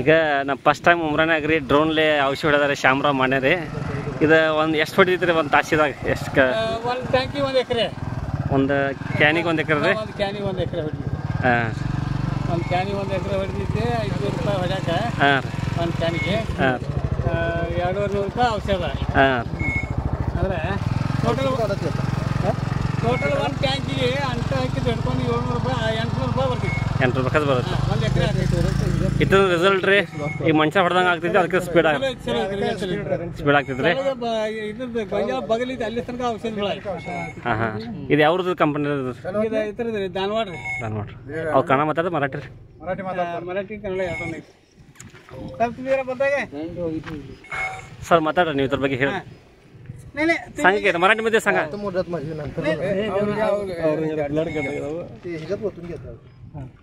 ಈಗ ನಾ first time ಉಮ್ರಾನ್ಯಾಗ ರೀ ಡ್ರೋನ್ಲೆ ಔಷಧಿ ಹೊಡೆದಾರೆ ಶ್ಯಾಮರಾವ್ ಮನೆ ರೀ. ಇದು ಒಂದು ಎಷ್ಟು ಹೊಡಿತೈತಿ ರೀ ಒಂದು ತಾಸಿದಾಗ? ಎಷ್ಟು ಒಂದು ಟ್ಯಾಂಕಿ 1 ಎಕರೆ, ಒಂದು ಕ್ಯಾನಿಗೆ 1 ಎಕರೆ ರೀ? ಒಂದು ಕ್ಯಾನಿಗೆ 1 ಎಕರೆ ಹೊಡಿತೀವಿ. ಹಾಂ, ಒಂದು ಕ್ಯಾನಿಗೆ 1 ಎಕರೆ ಹೊಡೆದಿದ್ದೆ 500 ರೂಪಾಯಿ ಹೊಡ್ಯಾಕ. ಹಾಂ ರೀ. ಒಂದು ಕ್ಯಾನಿಗೆ 200 ರೂಪಾಯಿ ಔಷಧ. ಹಾಂ, ಅಂದರೆ ಟೋಟಲ್ ಒಂದು ಟ್ಯಾಂಕಿಗೆ ಅಂತ ಹಾಕಿದ್ದು ಹಿಡ್ಕೊಂಡು 700 ರೂಪಾಯಿ 800 ರೂಪಾಯಿ ಬರ್ತೀವಿ. 800 ರೂಪಾಯಿ ಬರುತ್ತೆ. 1 ಎಕರೆ ಆಗ್ತೈತಿ. ಇದ್ರ ರಿಸಲ್ಟ್ ರೀ ಈಗ ಮನುಷ್ಯ ಹೊಡೆದಂಗೆ ಆಗ್ತೈತಿ, ಅದಕ್ಕೆ ಸ್ಪೀಡ್ ಆಗ್ತೈತಿ ರೀ. ಇದ್ರದ್ದು ಗೊಂಜಾಳ ಬಗಲಿದ್ದು ಅಲ್ಲಿ ತನಕ ಔಷಧಿಗಳು. ಹಾಂ ಹಾಂ, ಇದು ಯಾವ್ದು ಕಂಪನಿ? ಇದ್ರದ್ದು ಧಾರವಾಡ ರೀ. ಧಾರವಾಡ. ಅವ್ರು ಕನ್ನಡ ಮಾತಾಡ ಮರಾಠಿ ರೀ? ಮರಾಠಿ ಕನ್ನಡ ಯಾವ್ದು ಕಲ್ತಿದ್ದೀರ ಬಂದಾಗ ಸರ್ ಮಾತಾಡ್ರಿ ನೀವು ಇದ್ರ ಬಗ್ಗೆ ಹೇಳಿ. सांगा की मराठीमध्ये सांगा.